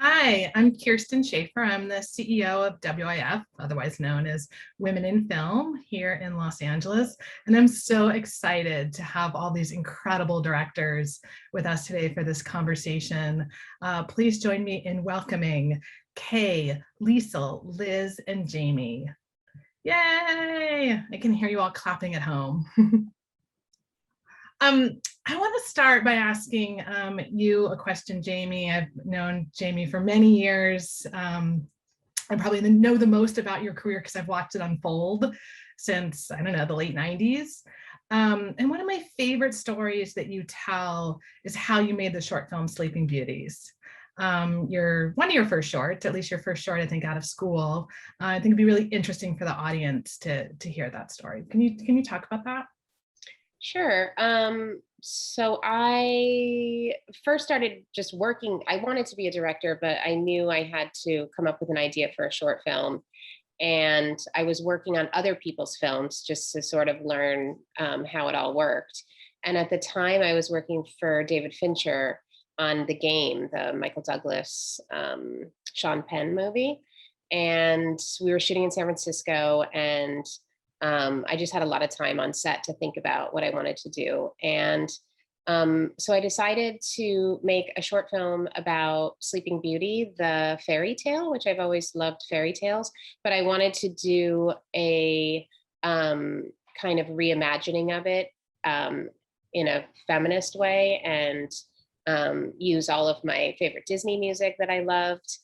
Hi, I'm Kirsten Schaefer. I'm the CEO of WIF, otherwise known as Women in Film here in Los Angeles. And I'm so excited to have all these incredible directors with us today for this conversation. Please join me in welcoming Kay, Liesl, Liz, and Jamie. Yay! I can hear you all clapping at home. I want to start by asking you a question, Jamie. I've known Jamie for many years. I probably know the most about your career because I've watched it unfold since, I don't know, the late 90s. And one of my favorite stories that you tell is how you made the short film Sleeping Beauties. One of your first shorts, at least your first short, I think, out of school. I think it'd be really interesting for the audience to hear that story. Can you talk about that? Sure. So I first started just working. I wanted to be a director, but I knew I had to come up with an idea for a short film. And I was working on other people's films just to sort of learn how it all worked. And at the time, I was working for David Fincher on The Game, the Michael Douglas, Sean Penn movie. And we were shooting in San Francisco, and I just had a lot of time on set to think about what I wanted to do. And so I decided to make a short film about Sleeping Beauty, the fairy tale, which I've always loved fairy tales, but I wanted to do a kind of reimagining of it in a feminist way, and use all of my favorite Disney music that I loved.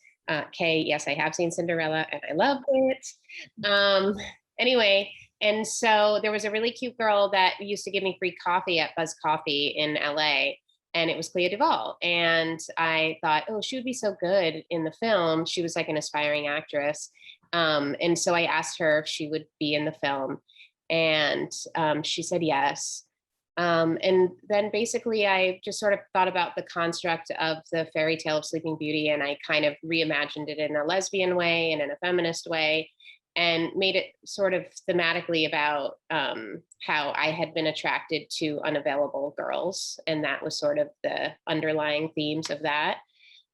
Kay, yes, I have seen Cinderella and I loved it. Anyway, and so there was a really cute girl that used to give me free coffee at Buzz Coffee in LA, and it was Clea Duvall. And I thought, oh, she would be so good in the film. She was like an aspiring actress. And so I asked her if she would be in the film, and she said yes. And then basically I just sort of thought about the construct of the fairy tale of Sleeping Beauty, and I kind of reimagined it in a lesbian way and in a feminist way, and made it sort of thematically about how I had been attracted to unavailable girls. And that was sort of the underlying themes of that.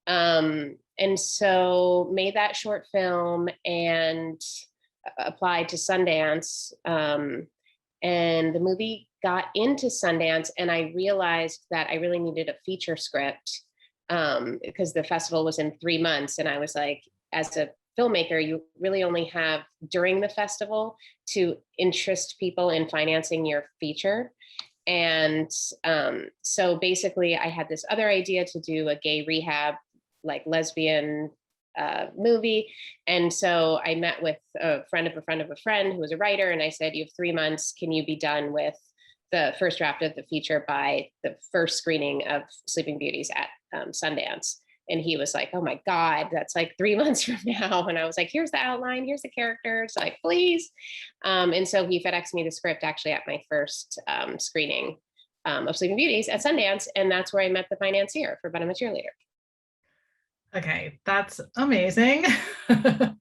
And so made that short film and applied to Sundance. And the movie got into Sundance, and I realized that I really needed a feature script because the festival was in 3 months. And I was like, as a filmmaker, you really only have during the festival to interest people in financing your feature. And so basically I had this other idea to do a gay rehab, like lesbian movie. And so I met with a friend of a friend of a friend who was a writer, and I said, you have 3 months, can you be done with the first draft of the feature by the first screening of Sleeping Beauties at Sundance? And he was like, oh my God, that's like 3 months from now. And I was like, here's the outline, here's the characters, like, please. And so he FedExed me the script actually at my first screening of Sleeping Beauties at Sundance. And that's where I met the financier for But I'm a Cheerleader. Okay, that's amazing. And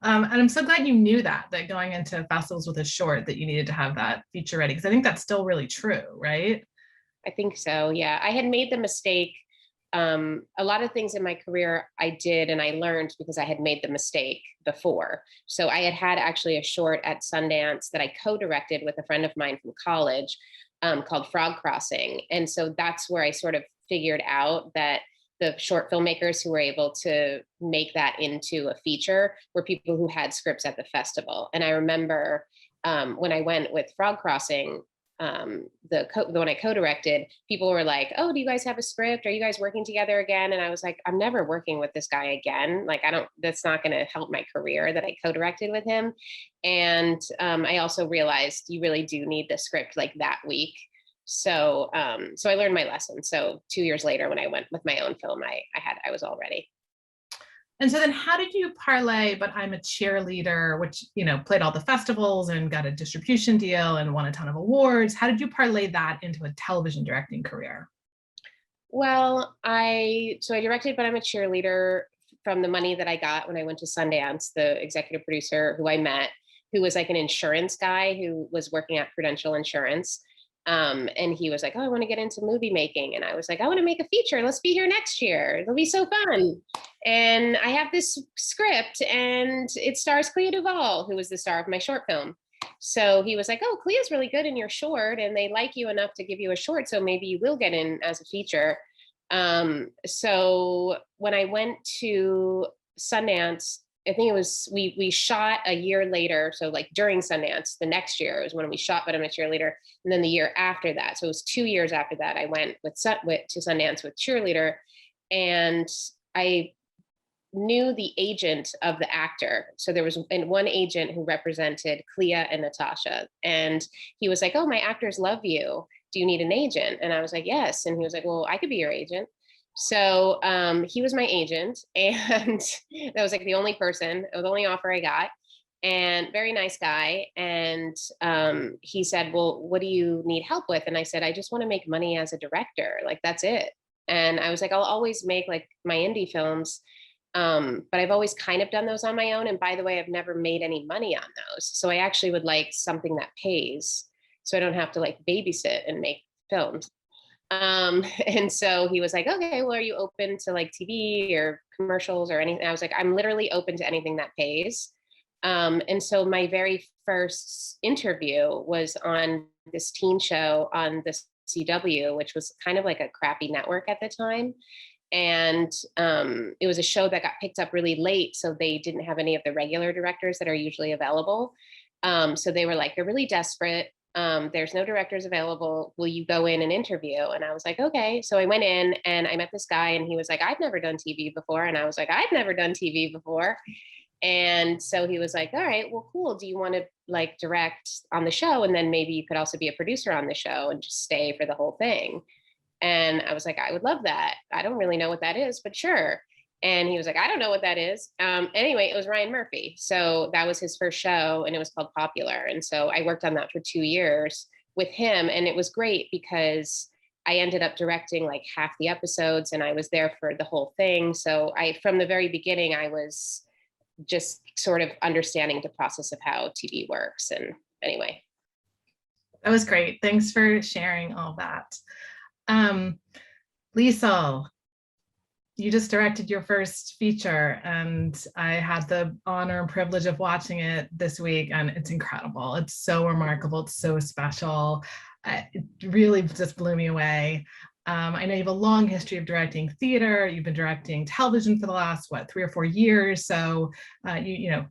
I'm so glad you knew that going into festivals with a short that you needed to have that feature ready, because I think that's still really true, right? I think so, yeah. I had made the mistake. A lot of things in my career I did and I learned because I had made the mistake before. So I had actually a short at Sundance that I co-directed with a friend of mine from college called Frog Crossing. And so that's where I sort of figured out that the short filmmakers who were able to make that into a feature were people who had scripts at the festival. And I remember when I went with Frog Crossing, the one I co-directed, people were like, oh, do you guys have a script? Are you guys working together again? And I was like, I'm never working with this guy again. Like, that's not going to help my career that I co-directed with him. And I also realized you really do need the script like that week. So I learned my lesson. So 2 years later, when I went with my own film, I was all ready. And so then how did you parlay But I'm a Cheerleader, which, played all the festivals and got a distribution deal and won a ton of awards? How did you parlay that into a television directing career? Well, I directed But I'm a Cheerleader from the money that I got when I went to Sundance. The executive producer who I met, who was like an insurance guy who was working at Prudential Insurance, And he was like, oh, I want to get into movie making. And I was like, I want to make a feature. Let's be here next year. It'll be so fun. And I have this script and it stars Clea Duvall, who was the star of my short film. So he was like, oh, Clea's really good in your short and they like you enough to give you a short. So maybe you will get in as a feature. So when I went to Sundance, I think it was, we shot a year later. So like during Sundance, the next year was when we shot, but a year later. And then the year after that, so it was 2 years after that, I went to Sundance with Cheerleader. And I knew the agent of the actor. So there was one agent who represented Clea and Natasha. And he was like, oh, my actors love you. Do you need an agent? And I was like, yes. And he was like, well, I could be your agent. So he was my agent. And that was like the only person, it was the only offer I got. And very nice guy. And he said, well, what do you need help with? And I said, I just want to make money as a director. Like, that's it. And I was like, I'll always make like my indie films. But I've always kind of done those on my own. And by the way, I've never made any money on those. So I actually would like something that pays so I don't have to like babysit and make films. And so he was like, okay, well, are you open to like TV or commercials or anything? I was like, I'm literally open to anything that pays. And so my very first interview was on this teen show on the CW, which was kind of like a crappy network at the time. And it was a show that got picked up really late. So they didn't have any of the regular directors that are usually available. So they were like, they're really desperate. There's no directors available. Will you go in and interview? And I was like, okay. So I went in and I met this guy and he was like, I've never done TV before. And I was like, I've never done TV before. And so he was like, all right, well, cool. Do you want to like direct on the show? And then maybe you could also be a producer on the show and just stay for the whole thing. And I was like, I would love that. I don't really know what that is, but sure. And he was like, I don't know what that is. Anyway, it was Ryan Murphy. So that was his first show and it was called Popular. And so I worked on that for 2 years with him. And it was great because I ended up directing like half the episodes and I was there for the whole thing. So from the very beginning, I was just sort of understanding the process of how TV works. And anyway. That was great. Thanks for sharing all that. Lisa, you just directed your first feature and I had the honor and privilege of watching it this week and it's incredible. It's so remarkable. It's so special. It really just blew me away. I know you have a long history of directing theater. You've been directing television for the last, 3 or 4 years. So, you know,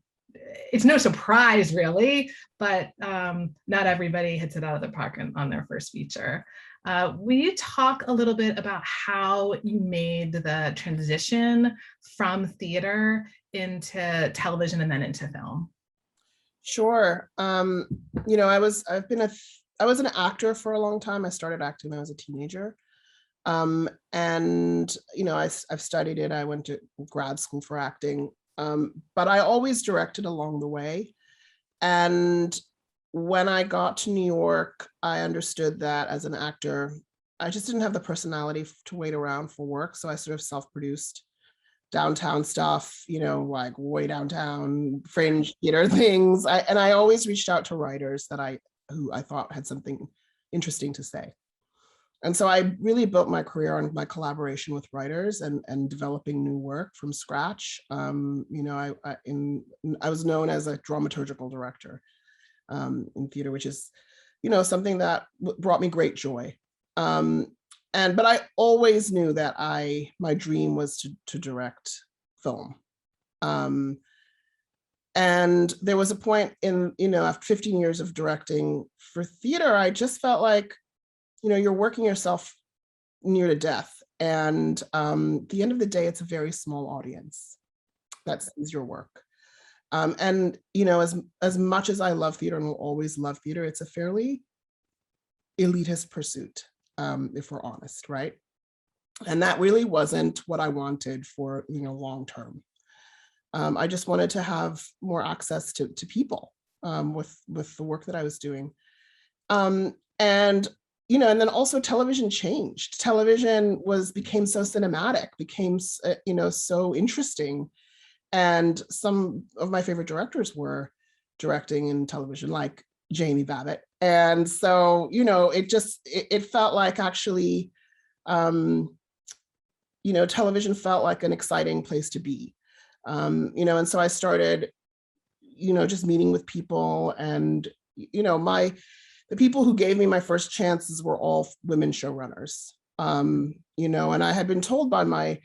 it's no surprise really, but not everybody hits it out of the park on their first feature. Will you talk a little bit about how you made the transition from theater into television and then into film? Sure. You know, I was an actor for a long time. I started acting when I was a teenager. And, you know, I've studied it. I went to grad school for acting, but I always directed along the way. And when I got to New York, I understood that as an actor, I just didn't have the personality to wait around for work. So I sort of self-produced downtown stuff, you know, like way downtown fringe theater things. And I always reached out to writers who I thought had something interesting to say. And so I really built my career on my collaboration with writers and developing new work from scratch. You know, I was known as a dramaturgical director in theater, which is, you know, something that brought me great joy. But I always knew that my dream was to direct film. And there was a point in, you know, after 15 years of directing for theater, I just felt like, you know, you're working yourself near to death. And at the end of the day, it's a very small audience that sees your work. And, you know, as much as I love theater and will always love theater, it's a fairly elitist pursuit, if we're honest, right? And that really wasn't what I wanted for, you know, long term. I just wanted to have more access to people with the work that I was doing. And, you know, and then also television changed. Television became so cinematic, became, you know, so interesting. And some of my favorite directors were directing in television, like Jamie Babbitt, And so, it felt like actually, television felt like an exciting place to be. And so I started, just meeting with people, and, the people who gave me my first chances were all women showrunners. And I had been told by my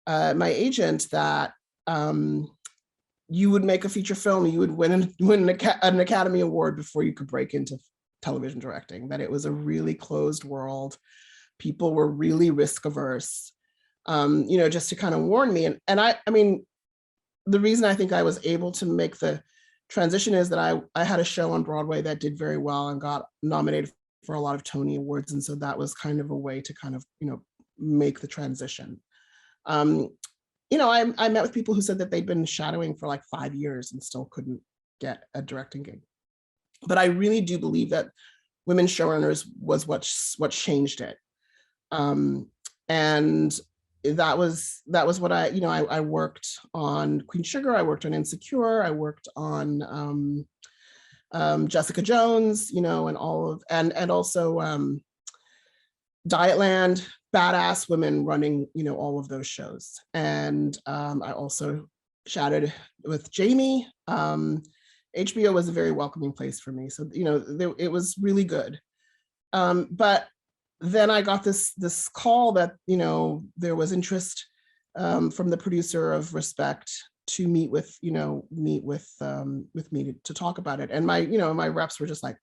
agent that you would make a feature film, you would win an Academy Award before you could break into television directing, that it was a really closed world. People were really risk averse, just to kind of warn me. And I mean, the reason I think I was able to make the transition is that I had a show on Broadway that did very well and got nominated for a lot of Tony Awards. And so that was kind of a way to kind of, make the transition. I met with people who said that they'd been shadowing for like 5 years and still couldn't get a directing gig. But I really do believe that women showrunners was what changed it. And that was what I worked on Queen Sugar, I worked on Insecure, I worked on Jessica Jones, and also Dietland, badass women running, all of those shows. And I also shadowed with Jamie. HBO was a very welcoming place for me. So, it was really good. But then I got this call that, there was interest from the producer of Respect to meet with me to talk about it. And my reps were just like,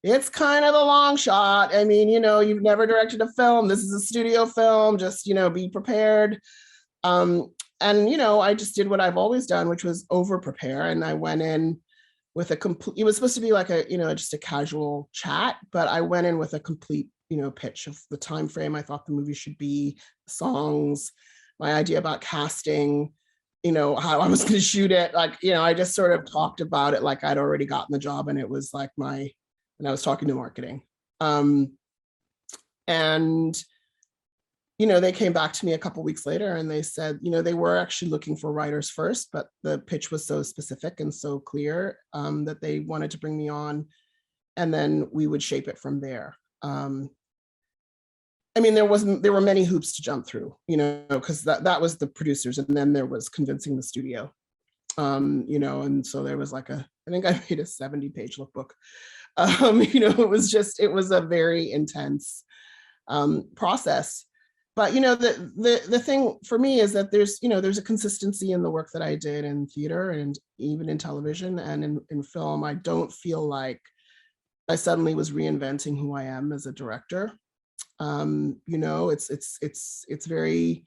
it's kind of a long shot. I mean, you've never directed a film. This is a studio film. Just, be prepared. And, I just did what I've always done, which was over prepare. And I went in with it was supposed to be like just a casual chat, but I went in with a complete, pitch of the time frame I thought the movie should be, songs, my idea about casting, how I was going to shoot it. Like, I just sort of talked about it like I'd already gotten the job, and it was like and I was talking to marketing. And they came back to me a couple weeks later and they said, they were actually looking for writers first, but the pitch was so specific and so clear that they wanted to bring me on, and then we would shape it from there. I mean, there were many hoops to jump through, because that was the producers, and then there was convincing the studio, and so there was I think I made a 70-page lookbook. It was a very intense process. But the thing for me is that there's a consistency in the work that I did in theater and even in television and in film. I don't feel like I suddenly was reinventing who I am as a director. It's very,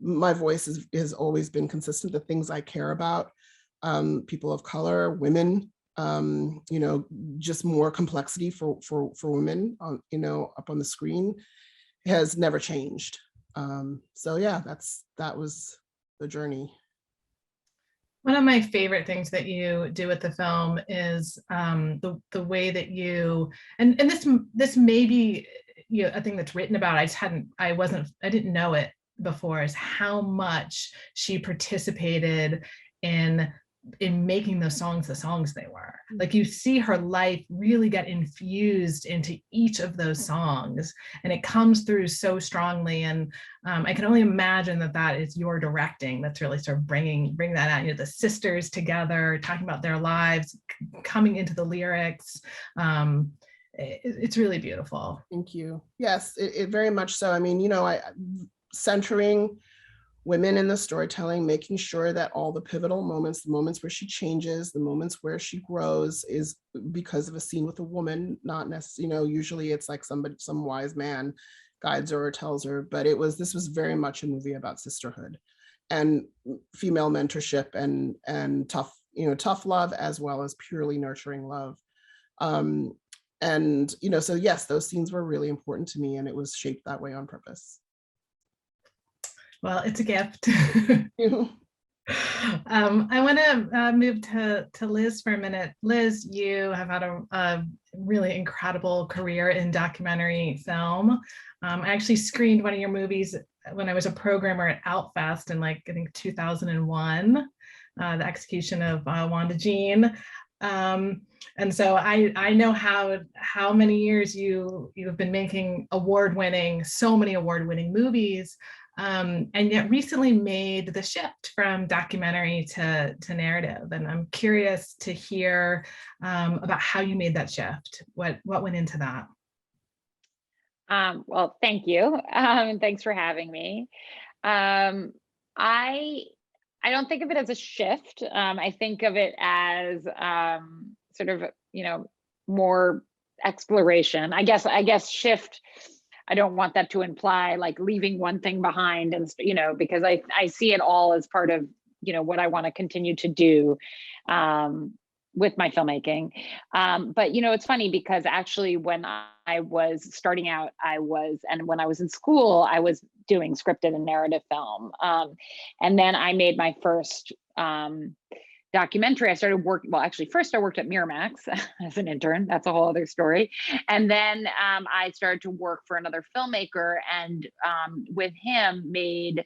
my voice has always been consistent. The things I care about, people of color, women, just more complexity for women on, up on the screen has never changed. So yeah, that was the journey. One of my favorite things that you do with the film is the way that you, and this may be a thing that's written about. I didn't know it before, is how much she participated in making those songs the songs they were. Like, you see her life really get infused into each of those songs, and it comes through so strongly. And I can only imagine that is your directing that's really sort of bring that out. The sisters together talking about their lives, coming into the lyrics. It's really beautiful. Thank you. Yes, it very much so. I mean, centering women in the storytelling, making sure that all the pivotal moments, the moments where she changes, the moments where she grows, is because of a scene with a woman, not necessarily, usually it's like some wise man guides her or tells her, but this was very much a movie about sisterhood and female mentorship and tough love, as well as purely nurturing love. So yes, those scenes were really important to me, and it was shaped that way on purpose. Well, it's a gift. I want to move to Liz for a minute. Liz, you have had a really incredible career in documentary film. I actually screened one of your movies when I was a programmer at Outfest in I think 2001, The Execution of Wanda Jean. And so I know how many years you've been making so many award-winning movies, and yet recently made the shift from documentary to narrative. And I'm curious to hear about how you made that shift. What went into that? Well, thank you. And thanks for having me. Um, I I don't think of it as a shift. I think of it as sort of, more exploration. I guess shift. I don't want that to imply like leaving one thing behind, and because I see it all as part of what I want to continue to do. Um, with my filmmaking. But it's funny because actually when I was starting out, and when I was in school, I was doing scripted and narrative film. And then I made my first documentary. I started working, well, actually, first I worked at Miramax as an intern. That's a whole other story. And then I started to work for another filmmaker, and with him made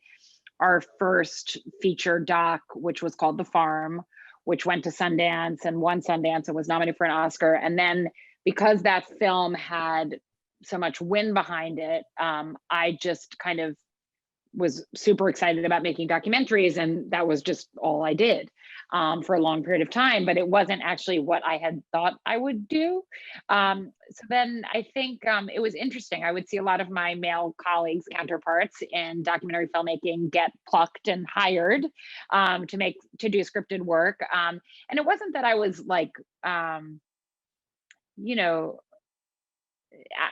our first feature doc, which was called The Farm, which went to Sundance and won Sundance and was nominated for an Oscar. And then because that film had so much wind behind it, I just kind of was super excited about making documentaries, and that was just all I did for a long period of time. But it wasn't actually what I had thought I would do. So then I think it was interesting. I would see a lot of my male colleagues, counterparts in documentary filmmaking, get plucked and hired to do scripted work. And it wasn't that I was like, you know,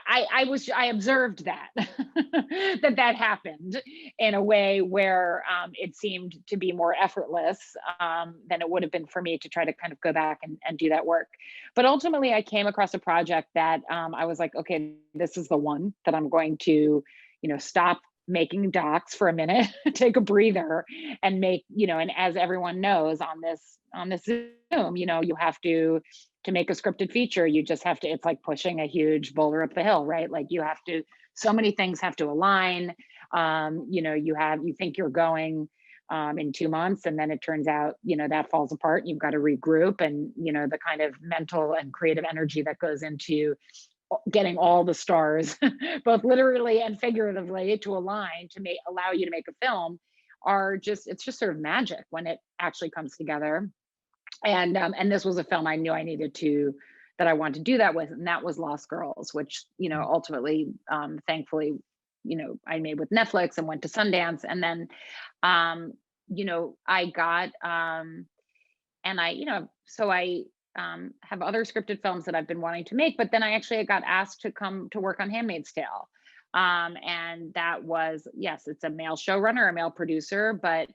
I observed that that happened in a way where it seemed to be more effortless than it would have been for me to try to kind of go back and do that work. But ultimately, I came across a project that I was like, okay, this is the one that I'm going to, stop making docs for a minute, take a breather, and make, and as everyone knows on this Zoom, you have to make a scripted feature, you just have to, it's like pushing a huge boulder up the hill, right? Like you have to, so many things have to align. You think you're going in 2 months, and then it turns out, that falls apart, and you've got to regroup, and, the kind of mental and creative energy that goes into getting all the stars, both literally and figuratively, to align to allow you to make a film it's just sort of magic when it actually comes together. And this was a film I knew that I wanted to do that with, and that was Lost Girls, which ultimately, thankfully, I made with Netflix and went to Sundance, and then, I got, and so I have other scripted films that I've been wanting to make, but then I actually got asked to come to work on *Handmaid's Tale*. And that was, yes, it's a male showrunner, a male producer, but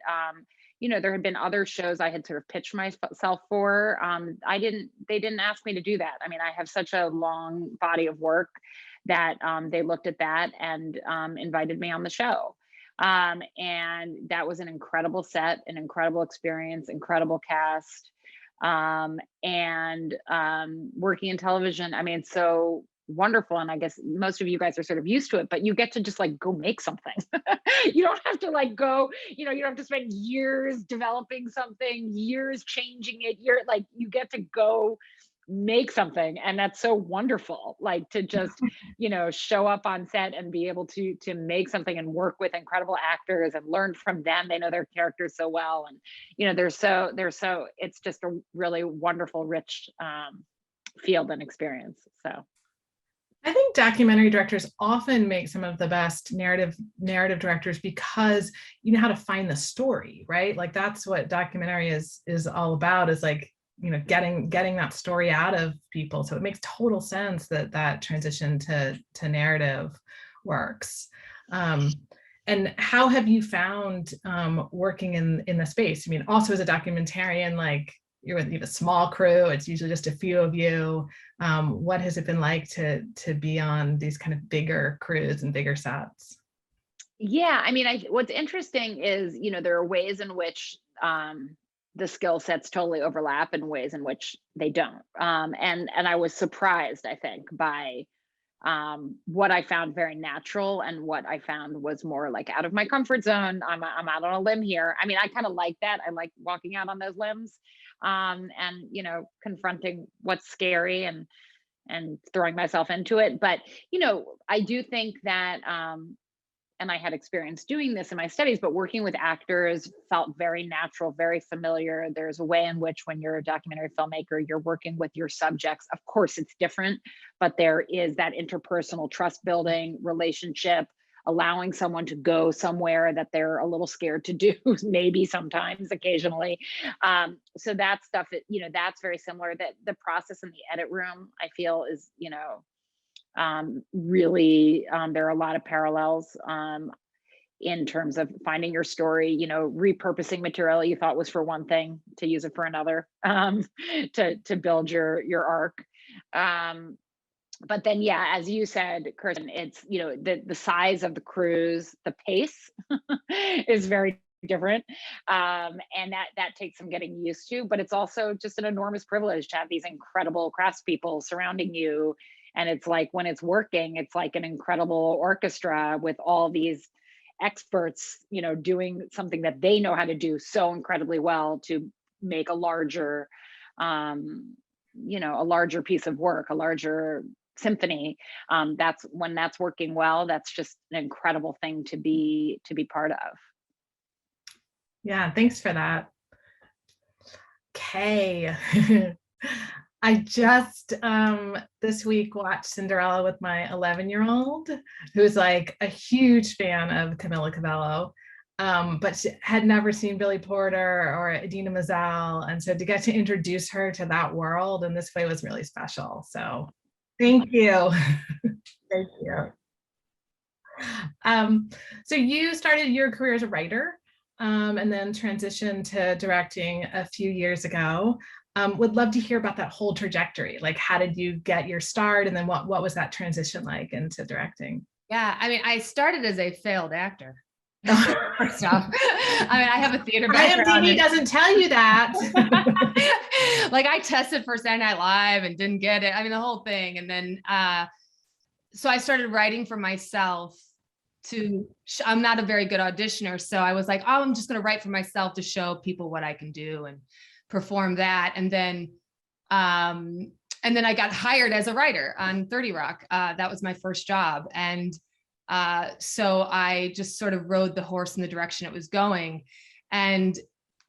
there had been other shows I had sort of pitched myself for. They didn't ask me to do that. I mean, I have such a long body of work that they looked at that and invited me on the show. And that was an incredible set, an incredible experience, incredible cast. And working in television, I mean, it's so wonderful. And I guess most of you guys are sort of used to it, but you get to just like go make something. You don't have to like go, you don't have to spend years developing something, years changing it. You get to go make something, and that's so wonderful, like to just show up on set and be able to make something and work with incredible actors and learn from them. They know their characters so well, and they're so it's just a really wonderful, rich field and experience. So I think documentary directors often make some of the best narrative directors because you know how to find the story, right? Like that's what documentary is all about, is like, getting that story out of people. So it makes total sense that transition to narrative works. And how have you found working in the space? I mean, also as a documentarian, like you have a small crew, it's usually just a few of you. What has it been like to be on these kind of bigger crews and bigger sets? yeah, I mean, what's interesting is there are ways in which the skill sets totally overlap and ways in which they don't. And I was surprised, I think, by what I found very natural and what I found was more like out of my comfort zone. I'm out on a limb here. I mean, I kind of like that. I like walking out on those limbs, and confronting what's scary and throwing myself into it. But I do think that, and I had experience doing this in my studies, but working with actors felt very natural, very familiar. There's a way in which when you're a documentary filmmaker, you're working with your subjects. Of course, it's different, but there is that interpersonal trust building relationship, allowing someone to go somewhere that they're a little scared to do, maybe sometimes, occasionally. So that stuff, that's very similar. That the process in the edit room, I feel, is, really, there are a lot of parallels in terms of finding your story, repurposing material you thought was for one thing to use it for another, to build your arc. But then, yeah, as you said, Kirsten, it's, the size of the crews, the pace is very different. And that takes some getting used to, but it's also just an enormous privilege to have these incredible craftspeople surrounding you. And it's like, when it's working, it's like an incredible orchestra with all these experts, doing something that they know how to do so incredibly well to make a larger, a larger piece of work, a larger symphony. That's when that's working well, that's just an incredible thing to be part of. Yeah, thanks for that. Okay. I just this week watched Cinderella with my 11-year-old, who's like a huge fan of Camila Cabello, but she had never seen Billy Porter or Idina Menzel, and so to get to introduce her to that world in this way was really special. So thank you. Thank you. So you started your career as a writer, and then transitioned to directing a few years ago. Would love to hear about that whole trajectory. Like, how did you get your start? And then what was that transition like into directing? Yeah, I mean, I started as a failed actor. First off, I mean, I have a theater background. IMDb doesn't tell you that. Like, I tested for Saturday Night Live and didn't get it. I mean, the whole thing. And then, so I started writing for myself I'm not a very good auditioner. So I was like, oh, I'm just going to write for myself to show people what I can do and perform that. And then I got hired as a writer on 30 Rock. That was my first job. And so I just sort of rode the horse in the direction it was going. And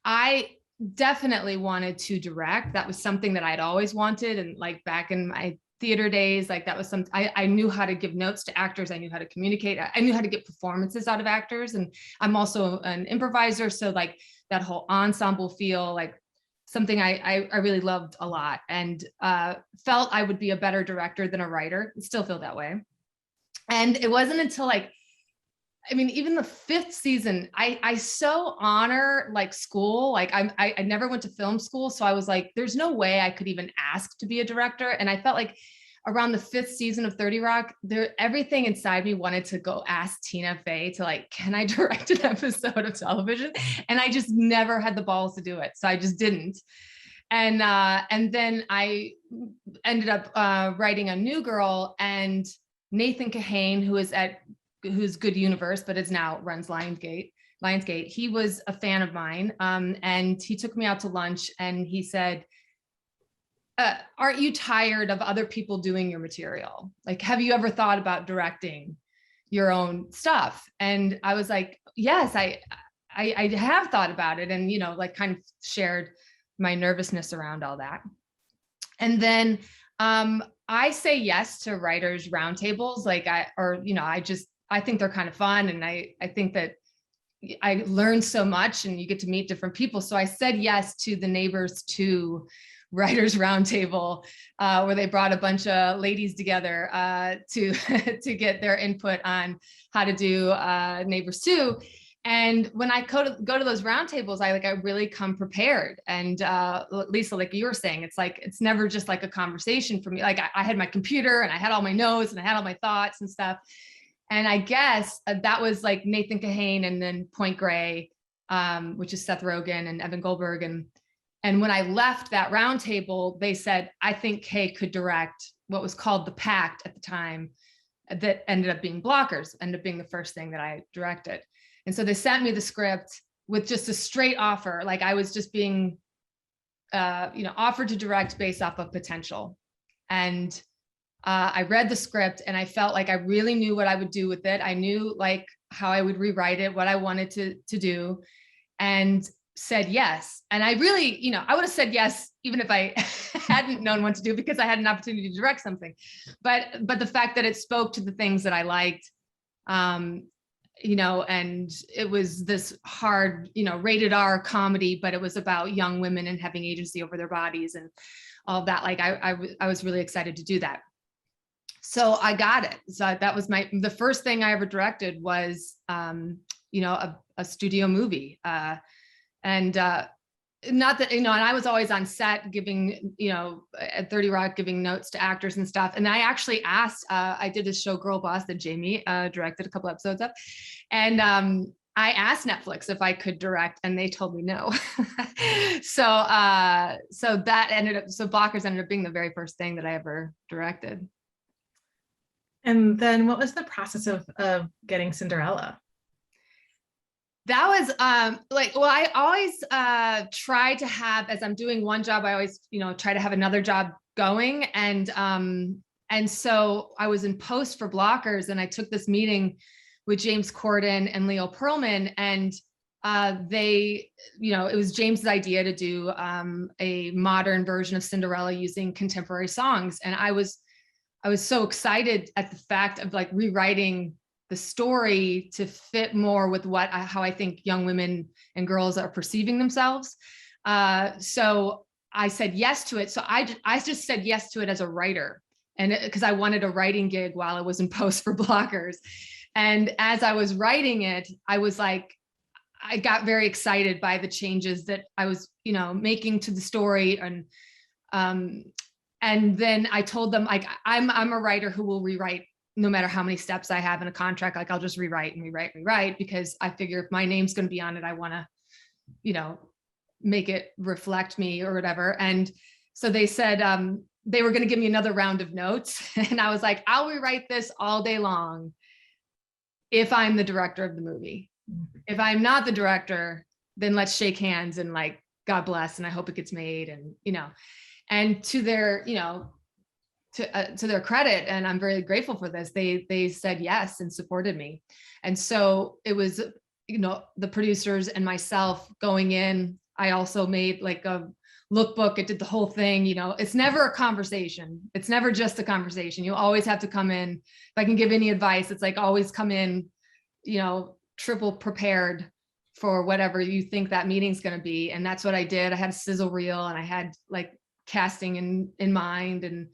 I definitely wanted to direct. That was something that I'd always wanted. And like back in my theater days, like that was something I knew how to give notes to actors. I knew how to communicate. I knew how to get performances out of actors. And I'm also an improviser. So like that whole ensemble feel, like something I really loved a lot, and felt I would be a better director than a writer. I still feel that way. And it wasn't until even the 5th season, I so honor like school. Like I never went to film school. So I was like, there's no way I could even ask to be a director. And I felt like around the 5th season of 30 Rock, everything inside me wanted to go ask Tina Fey to like, can I direct an episode of television? And I just never had the balls to do it. So I just didn't. And then I ended up writing a New Girl, and Nathan Kahane, who's Good Universe, but is now runs Lionsgate. He was a fan of mine. And he took me out to lunch and he said, aren't you tired of other people doing your material? Like, have you ever thought about directing your own stuff? And I was like, yes, I have thought about it. And, like kind of shared my nervousness around all that. And then I say yes to writers' roundtables. Like I think they're kind of fun. And I think that I learned so much and you get to meet different people. So I said yes to the Neighbors 2 Writers Roundtable, where they brought a bunch of ladies together to get their input on how to do Neighbors 2. And when I go to those roundtables, I really come prepared. And Lisa, like you were saying, it's never just like a conversation for me. Like I had my computer and I had all my notes and I had all my thoughts and stuff. And I guess that was like Nathan Kahane and then Point Grey, which is Seth Rogen and Evan Goldberg. And when I left that roundtable, they said, I think Kay could direct what was called The Pact at the time, that ended up being Blockers, ended up being the first thing that I directed. And so they sent me the script with just a straight offer. Like I was just being, offered to direct based off of potential. And I read the script and I felt like I really knew what I would do with it. I knew like how I would rewrite it, what I wanted to do, and said yes. And I really, I would have said yes, even if I hadn't known what to do, because I had an opportunity to direct something. But the fact that it spoke to the things that I liked, and it was this hard, rated R comedy, but it was about young women and having agency over their bodies and all of that. Like I was really excited to do that. So I got it. So that was the first thing I ever directed was, a studio movie. And not that, and I was always on set giving, at 30 Rock, giving notes to actors and stuff. And I actually asked, I did this show Girl Boss that Jamie directed a couple episodes of. And I asked Netflix if I could direct and they told me no. So Blockers ended up being the very first thing that I ever directed. And then what was the process of getting Cinderella? That was I always try to have, as I'm doing one job, I always, try to have another job going. And so I was in post for Blockers and I took this meeting with James Corden and Leo Pearlman, and it was James's idea to do a modern version of Cinderella using contemporary songs. And I was so excited at the fact of like rewriting the story to fit more with how I think young women and girls are perceiving themselves. So I said yes to it. So I just said yes to it as a writer, and because I wanted a writing gig while I was in post for Blockers. And as I was writing it, I was like, I got very excited by the changes that I was, making to the story. And then I told them, like, I'm a writer who will rewrite no matter how many steps I have in a contract. Like I'll just rewrite and rewrite, because I figure if my name's going to be on it, I want to, make it reflect me or whatever. And so they said they were going to give me another round of notes. And I was like, I'll rewrite this all day long if I'm the director of the movie. If I'm not the director, then let's shake hands and like, God bless. And I hope it gets made. And, and to their, to their credit, and I'm very grateful for this, they said yes and supported me. And so it was, the producers and myself going in. I also made like a lookbook. It did the whole thing. It's never a conversation. It's never just a conversation. You always have to come in. If I can give any advice, it's like always come in, triple prepared for whatever you think that meeting's going to be. And that's what I did. I had a sizzle reel and I had like casting in mind, and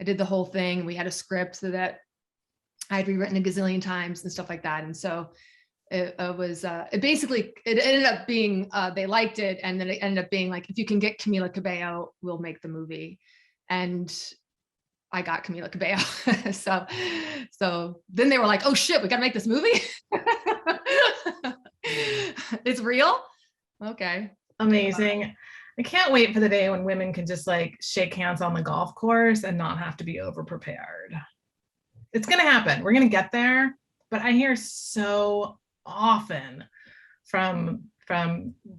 I did the whole thing. We had a script that I'd rewritten a gazillion times and stuff like that. And so it ended up being, they liked it. And then it ended up being like, if you can get Camila Cabello, we'll make the movie. And I got Camila Cabello. So then they were like, oh shit, we got to make this movie. It's real. Okay. Amazing. I can't wait for the day when women can just like shake hands on the golf course and not have to be over prepared. It's going to happen. We're going to get there. But I hear so often from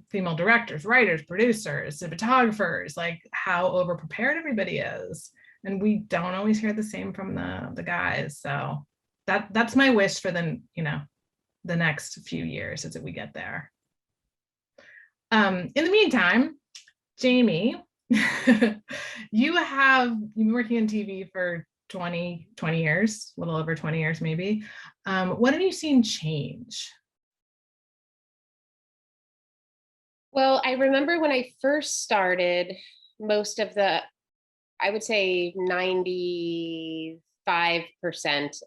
female directors, writers, producers, cinematographers, like how over prepared everybody is. And we don't always hear the same from the guys. So that's my wish for the next few years, is that we get there. In the meantime, Jamie, you've been working in TV for 20 years, a little over 20 years maybe. What have you seen change? Well, I remember when I first started, most of I would say 95%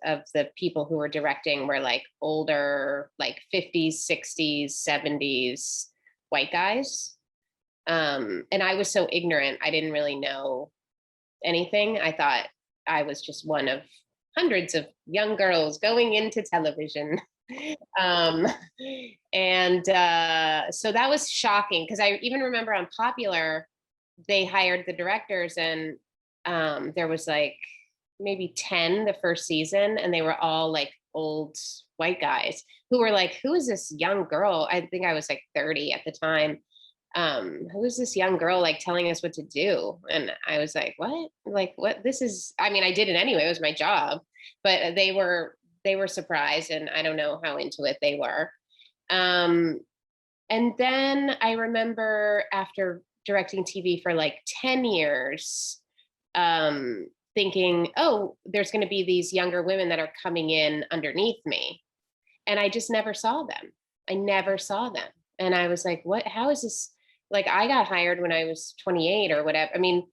of the people who were directing were like older, like 50s, 60s, 70s white guys. And I was so ignorant. I didn't really know anything. I thought I was just one of hundreds of young girls going into television. So that was shocking, because I even remember on Popular, they hired the directors, and there was like maybe 10 the first season, and they were all like old white guys who were like, who is this young girl? I think I was like 30 at the time. Who is this young girl like telling us what to do? And I was like, what? Like, what? This is, I mean, I did it anyway. It was my job, but they were surprised, and I don't know how into it they were. And then I remember after directing TV for like 10 years, thinking, oh, there's going to be these younger women that are coming in underneath me. And I just never saw them. I never saw them. And I was like, what, how is this? Like, I got hired when I was 28 or whatever. I mean,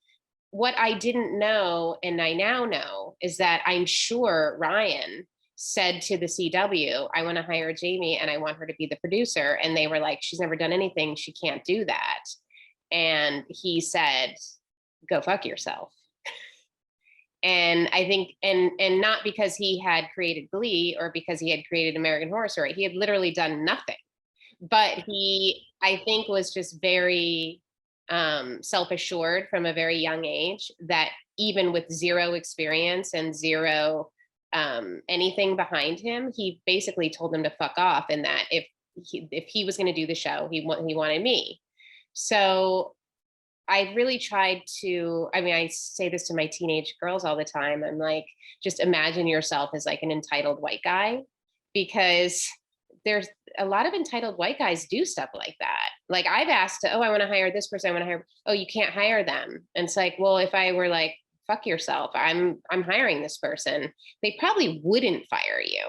what I didn't know, and I now know, is that I'm sure Ryan said to the CW, I want to hire Jamie and I want her to be the producer. And they were like, she's never done anything. She can't do that. And he said, go fuck yourself. And I think, and not because he had created Glee or because he had created American Horror Story. He had literally done nothing. But he, I think, was just very self-assured from a very young age, that even with zero experience and zero anything behind him, he basically told them to fuck off, and that if he was going to do the show, he wanted me. So I really tried to, I mean, I say this to my teenage girls all the time. I'm like, just imagine yourself as like an entitled white guy, because there's a lot of entitled white guys do stuff like that. Like, I've asked, oh, I want to hire this person. I want to hire, oh, you can't hire them. And it's like, well, if I were like, fuck yourself, I'm hiring this person, they probably wouldn't fire you.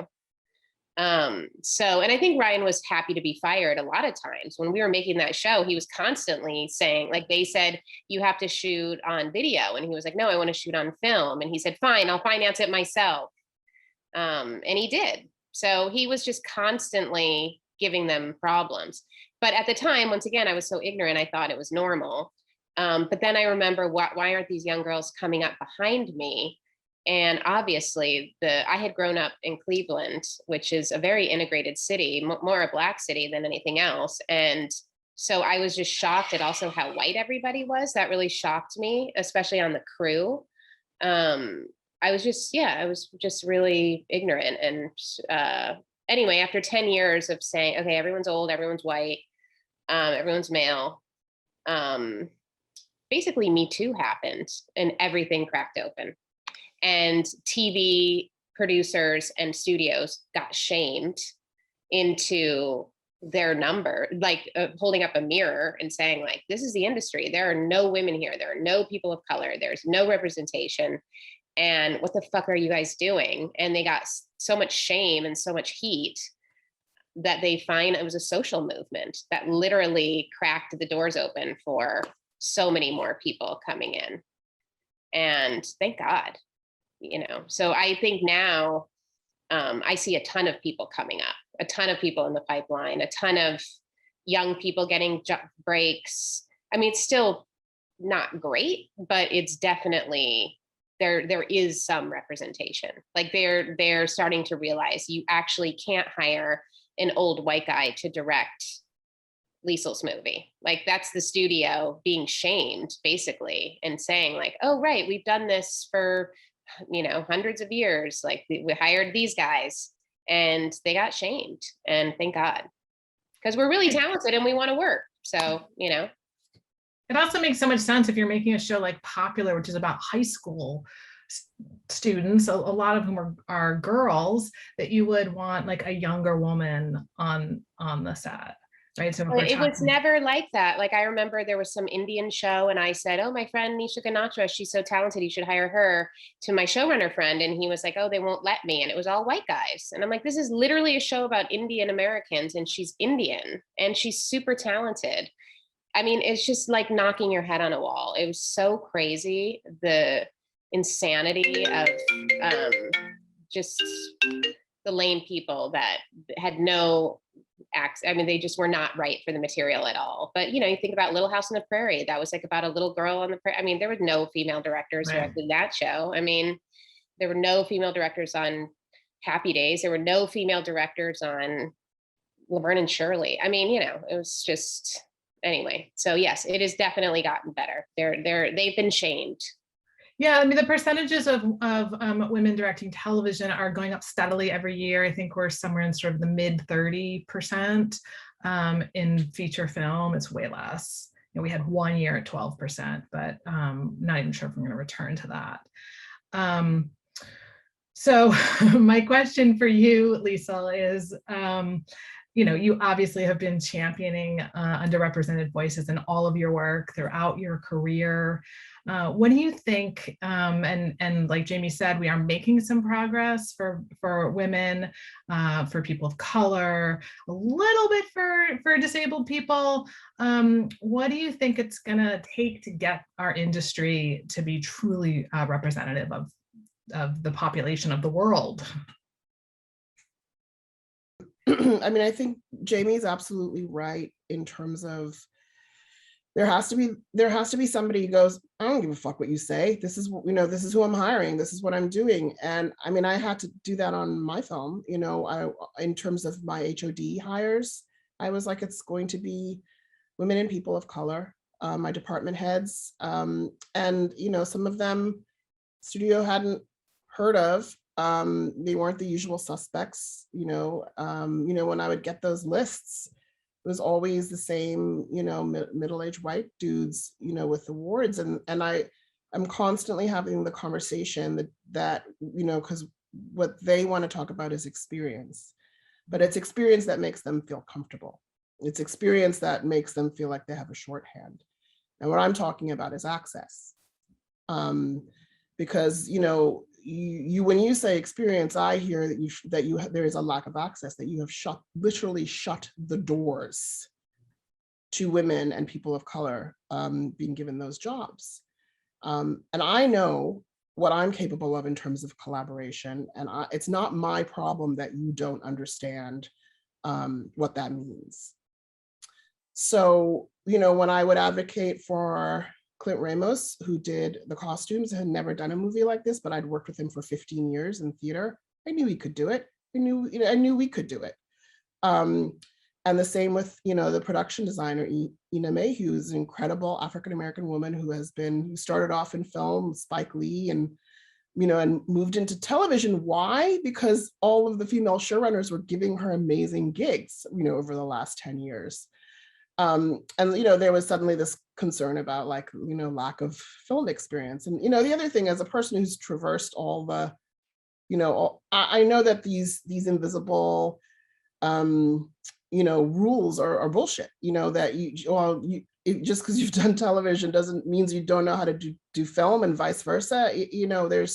So, and I think Ryan was happy to be fired a lot of times. When we were making that show, he was constantly saying, like, they said, you have to shoot on video. And he was like, no, I want to shoot on film. And he said, fine, I'll finance it myself. And he did. So he was just constantly giving them problems. But at the time, once again, I was so ignorant, I thought it was normal. But then I remember, why aren't these young girls coming up behind me? And obviously, I had grown up in Cleveland, which is a very integrated city, more a Black city than anything else. And so I was just shocked at also how white everybody was. That really shocked me, especially on the crew. I was just really ignorant. And anyway, after 10 years of saying, okay, everyone's old, everyone's white, everyone's male, basically Me Too happened and everything cracked open. And TV producers and studios got shamed into their number, like holding up a mirror and saying, like, this is the industry. There are no women here. There are no people of color. There's no representation. And what the fuck are you guys doing? And they got so much shame and so much heat that they find it was a social movement that literally cracked the doors open for so many more people coming in. And thank God, you know. So I think now I see a ton of people coming up, a ton of people in the pipeline, a ton of young people getting breaks. I mean, it's still not great, but it's definitely, there is some representation. Like they're starting to realize you actually can't hire an old white guy to direct Liesel's movie. Like, that's the studio being shamed basically and saying, like, oh, right, we've done this for, you know, hundreds of years. Like, we hired these guys and they got shamed. And thank God, because we're really talented and we want to work. So, you know. It also makes so much sense if you're making a show like Popular, which is about high school students, a lot of whom are girls, that you would want like a younger woman on the set, right? So it was never like that. Like, I remember there was some Indian show and I said, oh, my friend Nisha Ganatra, she's so talented, you should hire her, to my showrunner friend. And he was like, oh, they won't let me. And it was all white guys. And I'm like, this is literally a show about Indian Americans and she's Indian and she's super talented. I mean, it's just like knocking your head on a wall. It was so crazy, the insanity of just the lame people that had no acts. I mean, they just were not right for the material at all. But, you know, you think about Little House on the Prairie, that was like about a little girl on the prairie. I mean, there were no female directors directing that show. I mean, there were no female directors on Happy Days. There were no female directors on Laverne and Shirley. I mean, you know, it was just, anyway. So yes, it has definitely gotten better. They've been shamed. Yeah, I mean, the percentages of women directing television are going up steadily every year. I think we're somewhere in sort of the mid 30%. In feature film, it's way less. You know, we had 1 year at 12%, but not even sure if I'm going to return to that. So my question for you, Lisa, is, you know, you obviously have been championing underrepresented voices in all of your work throughout your career. What do you think? And like Jamie said, we are making some progress for women, for people of color, a little bit for disabled people. What do you think it's going to take to get our industry to be truly representative of the population of the world? I mean, I think Jamie's absolutely right in terms of there has to be somebody who goes, I don't give a fuck what you say. This is what, you know, this is who I'm hiring. This is what I'm doing. And I mean, I had to do that on my film, you know, in terms of my HOD hires, I was like, it's going to be women and people of color, my department heads. And, you know, some of them studio hadn't heard of. They weren't the usual suspects, you know, when I would get those lists, it was always the same, you know, middle-aged white dudes, you know, with awards. And I'm constantly having the conversation that, you know, because what they want to talk about is experience, but it's experience that makes them feel comfortable. It's experience that makes them feel like they have a shorthand. And what I'm talking about is access. Because, you know, when you say experience, I hear that there is a lack of access, that you have literally shut the doors to women and people of color being given those jobs. And I know what I'm capable of in terms of collaboration, and it's not my problem that you don't understand what that means. So, you know, when I would advocate for Clint Ramos, who did the costumes, had never done a movie like this, but I'd worked with him for 15 years in theater. I knew he could do it. I knew we could do it. And the same with, you know, the production designer, Ina Mayhew, who's an incredible African-American woman who started off in film, Spike Lee, and, you know, and moved into television. Why? Because all of the female showrunners were giving her amazing gigs, you know, over the last 10 years. And, you know, there was suddenly this concern about, like, you know, lack of film experience. And, you know, the other thing, as a person who's traversed all the, you know, I know that these invisible, you know, rules are bullshit, you know, that just because you've done television means you don't know how to do film, and vice versa. You know, it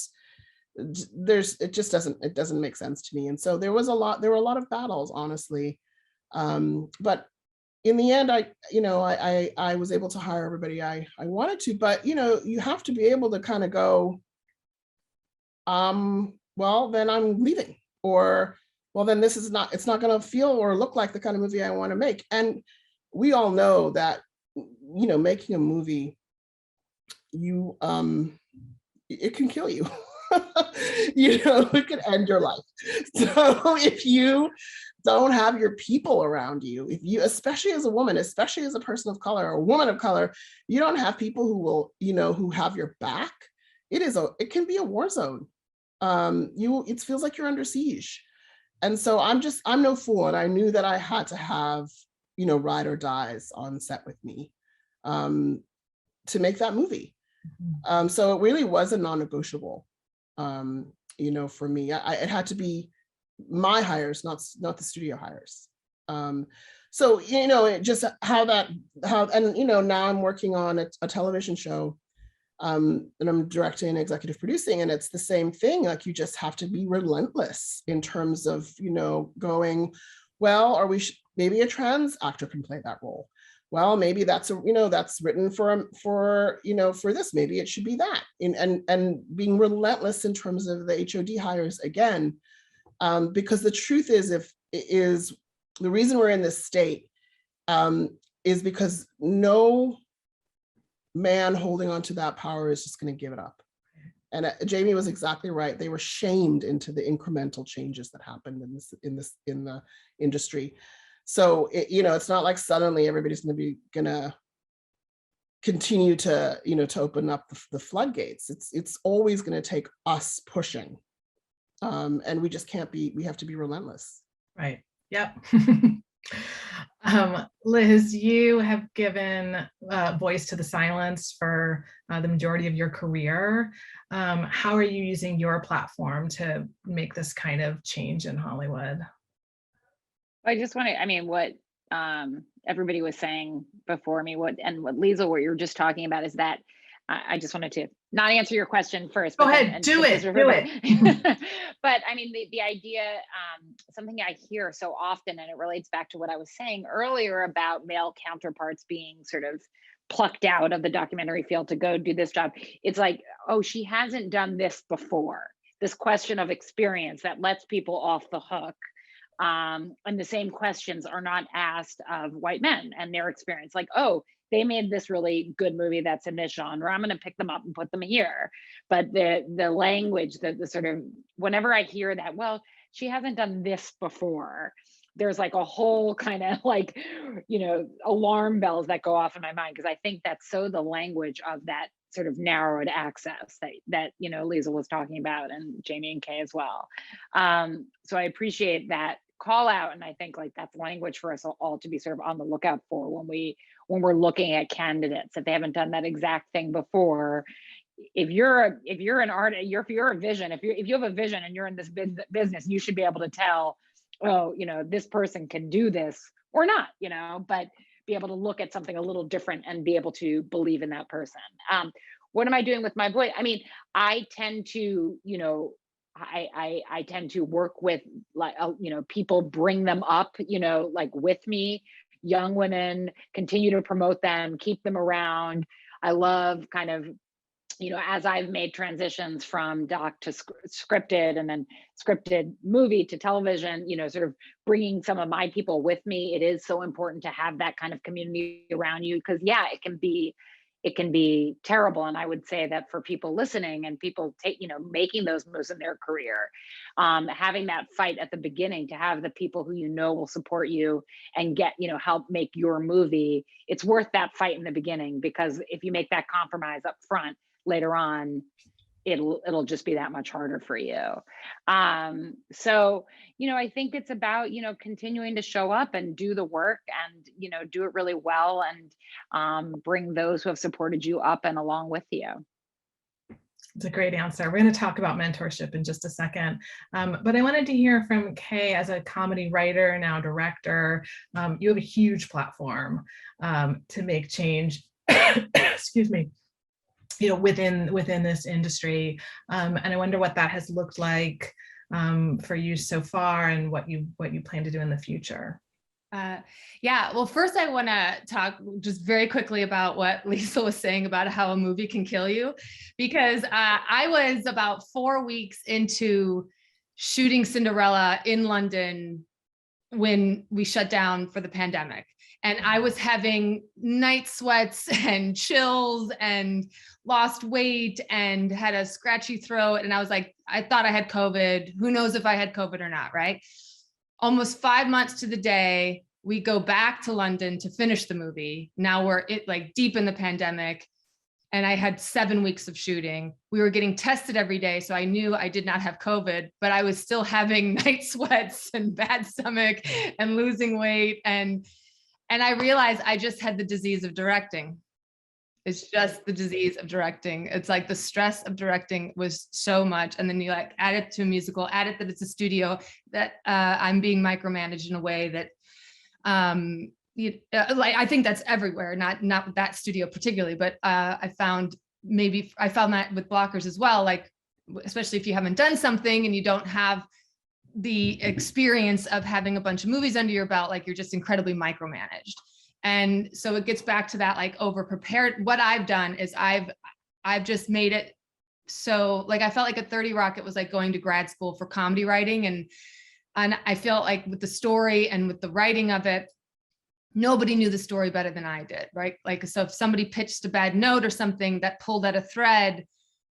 doesn't make sense to me. And so there were a lot of battles, honestly. But in the end, I was able to hire everybody I wanted to, but, you know, you have to be able to kind of go, well, then I'm leaving, or, well, then it's not going to feel or look like the kind of movie I want to make. And we all know that, you know, making a movie, it can kill you. You know, it could end your life. So if you don't have your people around you, if you, especially as a woman, especially as a person of color or a woman of color, you don't have people who will, you know, who have your back, it can be a war zone. It feels like you're under siege. And so I'm no fool. And I knew that I had to have, you know, ride or dies on set with me to make that movie. So it really was a non-negotiable, you know, for me. It had to be my hires, not the studio hires. So, you know, it just and, you know, now I'm working on a television show, and I'm directing and executive producing, and it's the same thing. Like, you just have to be relentless in terms of, you know, going, well, maybe a trans actor can play that role. Well, maybe that's written for you know, for this, maybe it should be that, and being relentless in terms of the HOD hires again, because the truth is, the reason we're in this state is because no man holding on to that power is just going to give it up. And Jamie was exactly right. They were shamed into the incremental changes that happened in the industry. So, you know, it's not like suddenly everybody's going to continue to, to open up the floodgates. It's always going to take us pushing. And we just can't be, we have to be relentless. Right. Yep. Liz, you have given voice to the silence for the majority of your career. How are you using your platform to make this kind of change in Hollywood? I just want to, I mean, what everybody was saying before me, what Liesl, what you're just talking about is that I just wanted to not answer your question first. Go ahead, do it. But I mean, the idea, something I hear so often, and it relates back to what I was saying earlier about male counterparts being sort of plucked out of the documentary field to go do this job. It's like, oh, she hasn't done this before. This question of experience that lets people off the hook. And the same questions are not asked of white men and their experience. Like, oh, they made this really good movie that's in this genre. I'm going to pick them up and put them here. But the language, the sort of, whenever I hear that, well, she hasn't done this before, there's like a whole kind of like, alarm bells that go off in my mind, because I think that's so the language of that sort of narrowed access that Liesl was talking about, and Jamie and Kay as well. So I appreciate that call out, and I think like that's language for us all to be sort of on the lookout for when we're looking at candidates, if they haven't done that exact thing before. If you're an artist, if you're a vision, if you have a vision and you're in this business, you should be able to tell, oh, this person can do this or not, but be able to look at something a little different and be able to believe in that person. What am I doing with my voice? I mean, I tend to, I tend to work with like, people, bring them up, like with me, young women, continue to promote them, keep them around. I love kind of, as I've made transitions from doc to scripted, and then scripted movie to television, sort of bringing some of my people with me. It is so important to have that kind of community around you, because yeah, it can be terrible. And I would say that for people listening and people making those moves in their career, having that fight at the beginning, to have the people who will support you and get, help make your movie, it's worth that fight in the beginning, because if you make that compromise up front, later on, it'll just be that much harder for you. So, I think it's about, continuing to show up and do the work and, do it really well, and bring those who have supported you up and along with you. It's a great answer. We're going to talk about mentorship in just a second. But I wanted to hear from Kay, as a comedy writer, now director. You have a huge platform to make change. Excuse me. Within this industry, and I wonder what that has looked like for you so far, and what you plan to do in the future. Yeah, well, first I want to talk just very quickly about what Liesl was saying about how a movie can kill you, because I was about 4 weeks into shooting Cinderella in London when we shut down for the pandemic. And I was having night sweats and chills and lost weight and had a scratchy throat. And I was like, I thought I had COVID. Who knows if I had COVID or not, right? Almost 5 months to the day, we go back to London to finish the movie. Now we're deep in the pandemic. And I had 7 weeks of shooting. We were getting tested every day, so I knew I did not have COVID, but I was still having night sweats and bad stomach and losing weight. And I realized I just had the disease of directing. It's just the disease of directing. It's like the stress of directing was so much. And then you add it to a musical, add it that it's a studio, that I'm being micromanaged in a way that, I think that's everywhere, not that studio particularly, but I found that with blockers as well, especially if you haven't done something and you don't have the experience of having a bunch of movies under your belt, you're just incredibly micromanaged. And so it gets back to that over prepared. What I've done is I've just made it so I felt like at 30 Rock, it was like going to grad school for comedy writing. And I felt like with the story and with the writing of it, nobody knew the story better than I did, right? So if somebody pitched a bad note or something that pulled at a thread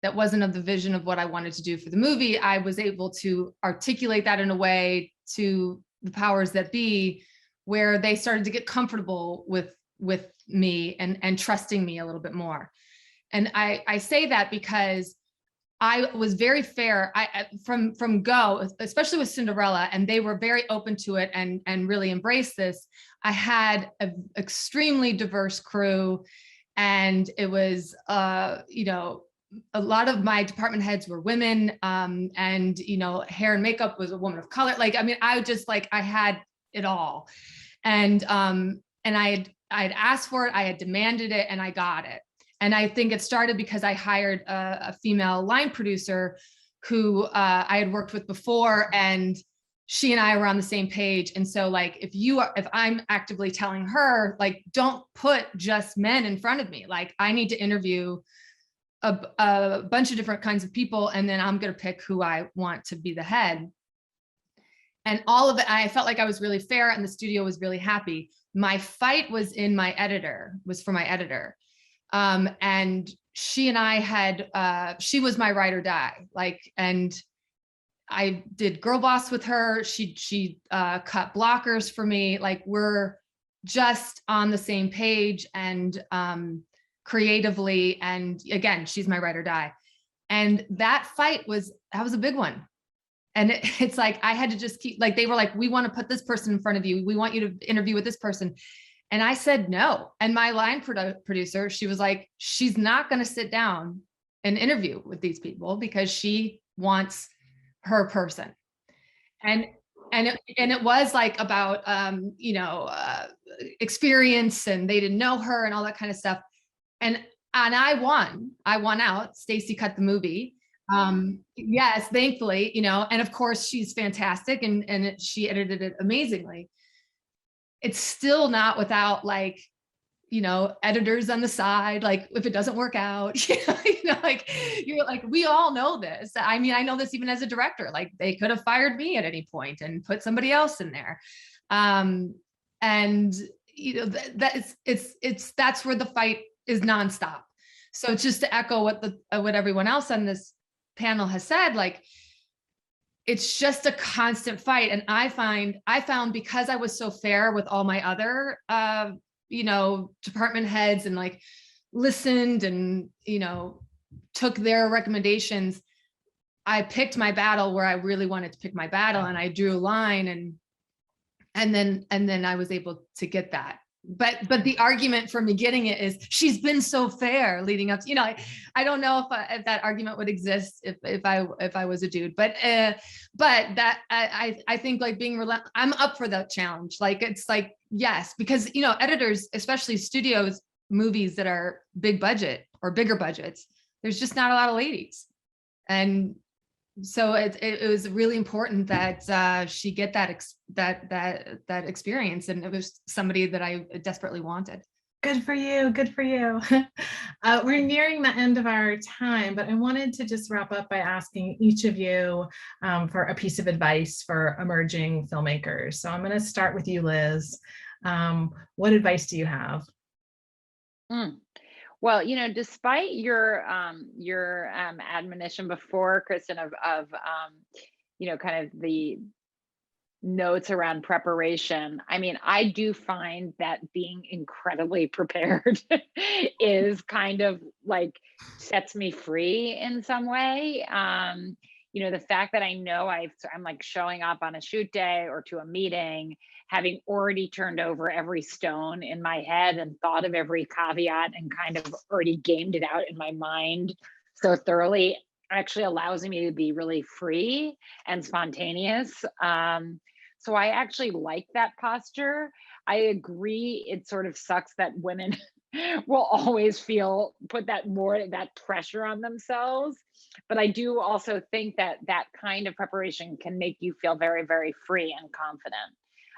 that wasn't of the vision of what I wanted to do for the movie, I was able to articulate that in a way to the powers that be, where they started to get comfortable with with me and trusting me a little bit more. And I say that because I was very fair from go, especially with Cinderella, and they were very open to it and really embraced this. I had an extremely diverse crew, and it was, you know, a lot of my department heads were women, and, you know, hair and makeup was a woman of color. Like, I mean, I just like, I had it all. And I had asked for it, I had demanded it, and I got it. And I think it started because I hired a female line producer who I had worked with before, and she and I were on the same page. And so like, if I'm actively telling her, like, don't put just men in front of me, like I need to interview a bunch of different kinds of people, and then I'm going to pick who I want to be the head. And all of it, I felt like I was really fair, and the studio was really happy. My fight was for my editor. And she and I had, she was my ride or die, like, and I did Girl Boss with her. She cut blockers for me. Like, we're just on the same page, and creatively. And again, she's my ride or die. And that fight was a big one. And it's like, I had to just keep, like, they were like, we want to put this person in front of you. We want you to interview with this person. And I said no. And my line producer, she was like, she's not going to sit down and interview with these people because she wants her person. And it was like about, you know, experience, and they didn't know her and all that kind of stuff. And I won out. Stacey cut the movie. Yes, thankfully, you know, and of course she's fantastic, and she edited it amazingly. It's still not without, like, you know, editors on the side, like if it doesn't work out, you know, like, you're like, we all know this. I mean, I know this even as a director, like they could have fired me at any point and put somebody else in there. And you know, that's where the fight is nonstop. So just to echo what everyone else on this panel has said, like, it's just a constant fight. And I found because I was so fair with all my other, you know, department heads, and like listened and, you know, took their recommendations, I picked my battle where I really wanted to pick my battle, and I drew a line, and then I was able to get that. But the argument for me getting it is she's been so fair leading up to, you know, I don't know if that argument would exist if I was a dude, but that I think, like, being relentless, I'm up for that challenge. Like, it's like, yes, because, you know, editors, especially studios, movies that are big budget or bigger budgets, there's just not a lot of ladies. And so it was really important that she get that experience, and it was somebody that I desperately wanted. Good for you. Good for you. We're nearing the end of our time, but I wanted to just wrap up by asking each of you for a piece of advice for emerging filmmakers. So I'm going to start with you, Liz. What advice do you have? Well, you know, despite your admonition before, Kristen, of you know, kind of the notes around preparation, I mean, I do find that being incredibly prepared is kind of like sets me free in some way. You know, the fact that I know I'm like showing up on a shoot day or to a meeting, having already turned over every stone in my head and thought of every caveat and kind of already gamed it out in my mind so thoroughly, actually allows me to be really free and spontaneous. So I actually like that posture. I agree. It sort of sucks that women will always put that pressure on themselves. But I do also think that kind of preparation can make you feel very, very free and confident,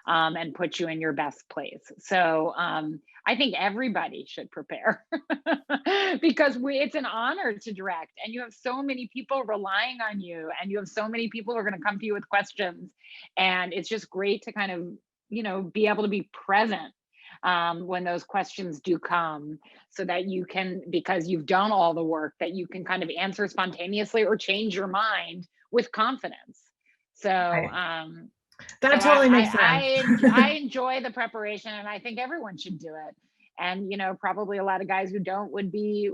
and put you in your best place. So I think everybody should prepare because it's an honor to direct, and you have so many people relying on you, and you have so many people who are going to come to you with questions. And it's just great to kind of, you know, be able to be present when those questions do come, so that you can, because you've done all the work, that you can kind of answer spontaneously or change your mind with confidence. So that totally makes sense. I enjoy the preparation, and I think everyone should do it. And, probably a lot of guys who don't would be,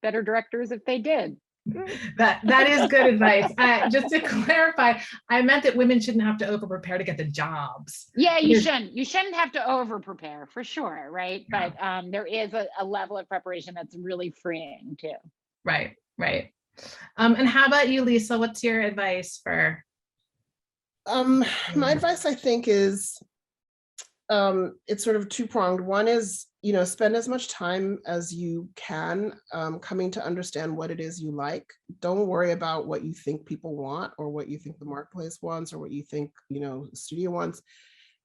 better directors if they did. That is good advice. Just to clarify, I meant that women shouldn't have to over prepare to get the jobs. Yeah, you shouldn't have to over prepare, for sure, right? Yeah. But there is a level of preparation that's really freeing too. Right. And how about you, Lisa? What's your advice for? My advice, I think, is it's sort of two-pronged. One is, spend as much time as you can coming to understand what it is you like. Don't worry about what you think people want or what you think the marketplace wants or what you think, the studio wants.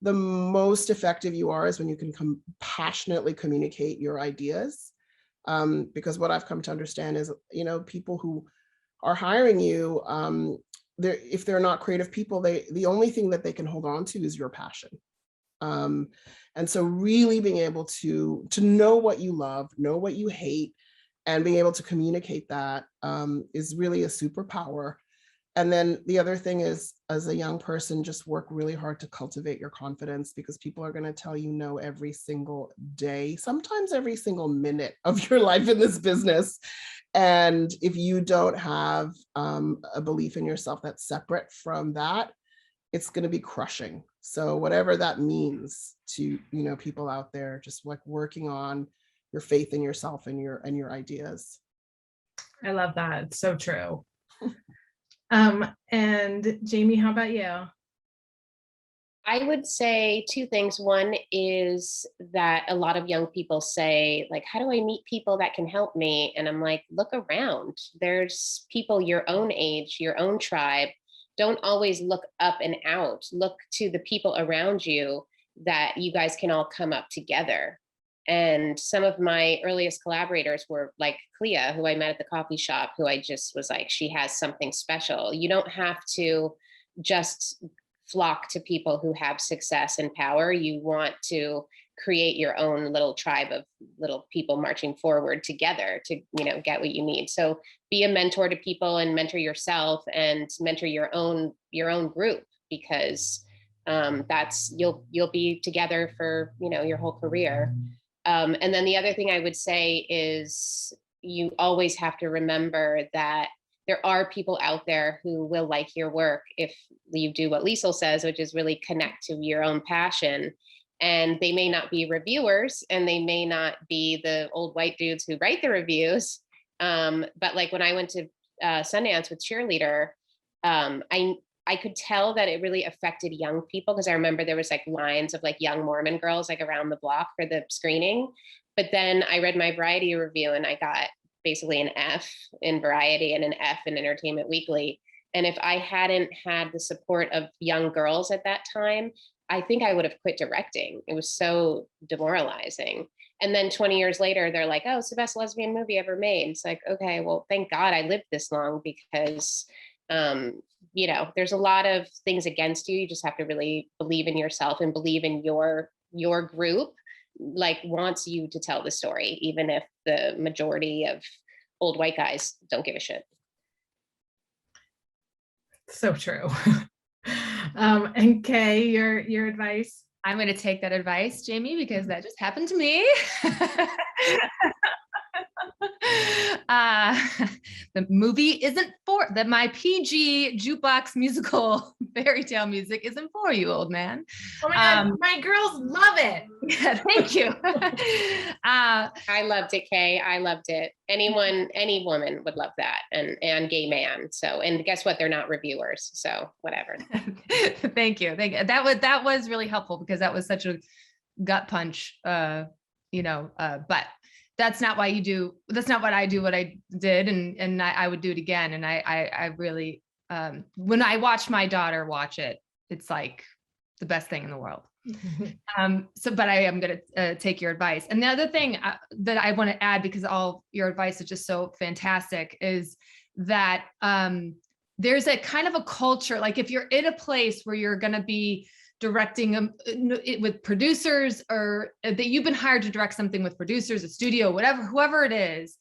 The most effective you are is when you can passionately communicate your ideas. Because what I've come to understand is, people who are hiring you, if they're not creative people, the only thing that they can hold on to is your passion. And so really being able to know what you love, know what you hate, and being able to communicate that is really a superpower. And then the other thing is, as a young person, just work really hard to cultivate your confidence, because people are going to tell you no every single day, sometimes every single minute of your life in this business. And if you don't have a belief in yourself that's separate from that, it's going to be crushing. So whatever that means to, people out there, just like working on your faith in yourself and your ideas. I love that. It's so true. And Jamie, how about you? I would say two things. One is that a lot of young people say, like, how do I meet people that can help me? And I'm like, look around. There's people your own age, your own tribe. Don't always look up and out. Look to the people around you that you guys can all come up together. And some of my earliest collaborators were like Clea, who I met at the coffee shop, who I just was like, she has something special. You don't have to just flock to people who have success and power. You want to create your own little tribe of little people marching forward together to, get what you need. So be a mentor to people and mentor yourself and mentor your own group, because that's you'll be together for, your whole career. And then the other thing I would say is you always have to remember that there are people out there who will like your work if you do what Liesl says, which is really connect to your own passion. And they may not be reviewers, and they may not be the old white dudes who write the reviews. But like when I went to Sundance with Cheerleader, I could tell that it really affected young people, because I remember there was like lines of like young Mormon girls like around the block for the screening. But then I read my Variety review and I got basically an F in Variety and an F in Entertainment Weekly. And if I hadn't had the support of young girls at that time, I think I would have quit directing. It was so demoralizing. And then 20 years later, they're like, oh, it's the best lesbian movie ever made. It's like, okay, well, thank God I lived this long, because, there's a lot of things against you. You just have to really believe in yourself and believe in your group, like wants you to tell the story, even if the majority of old white guys don't give a shit. So true. And Kay, your advice? I'm going to take that advice, Jamie, because that just happened to me. The movie isn't for that. My PG jukebox musical fairy tale music isn't for you, old man. Oh my God, my girls love it. Yeah, thank you. I loved it, Kay. I loved it. Any woman would love that, and gay man. So, and guess what? They're not reviewers, so whatever. Thank you. That was really helpful, because that was such a gut punch. But that's not why you do. That's not what I do. What I did, and I would do it again. And I really, when I watch my daughter watch it, it's like the best thing in the world. But I am going to take your advice. And the other thing that I want to add, because all your advice is just so fantastic, is that there's a kind of a culture, like if you're in a place where you're going to be directing with producers, or that you've been hired to direct something with producers, a studio, whoever it is,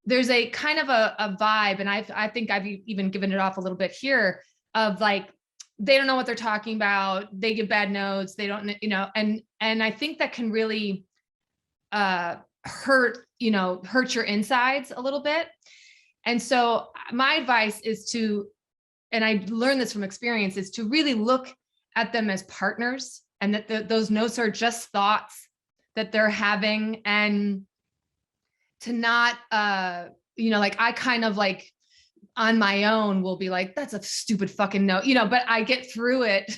there's a kind of a vibe. And I think I've even given it off a little bit here, of like, they don't know what they're talking about. They give bad notes. They don't, and I think that can really hurt your insides a little bit. And so my advice is to, and I learned this from experience, is to really look at them as partners, and that those notes are just thoughts that they're having, and to not, like I kind of like on my own will be like, that's a stupid fucking note, but I get through it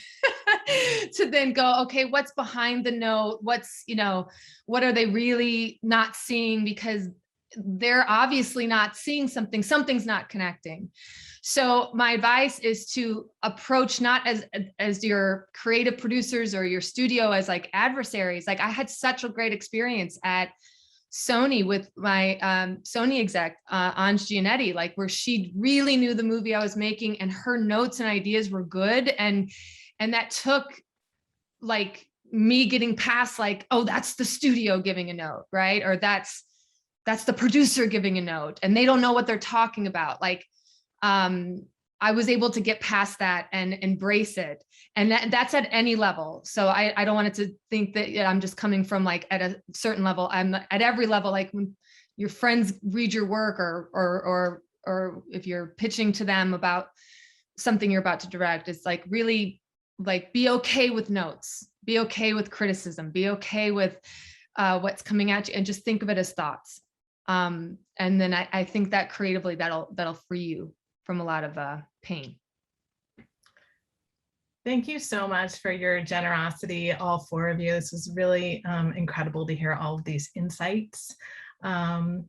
to then go, okay, what's behind the note? What's, what are they really not seeing? Because they're obviously not seeing something's not connecting. So my advice is to approach not as your creative producers or your studio as like adversaries. Like I had such a great experience at Sony with my Sony exec, Ange Giannetti, like where she really knew the movie I was making, and her notes and ideas were good. And that took like me getting past like, oh, that's the studio giving a note, right? Or that's the producer giving a note and they don't know what they're talking about. Like, I was able to get past that and embrace it. And that's at any level. So I don't want it to think that I'm just coming from like at a certain level. I'm at every level. Like when your friends read your work or if you're pitching to them about something you're about to direct, it's like really like be okay with notes, be okay with criticism, be okay with what's coming at you, and just think of it as thoughts. And then I think that creatively that'll free you from a lot of pain. Thank you so much for your generosity, all four of you. This was really incredible to hear all of these insights. Yeah,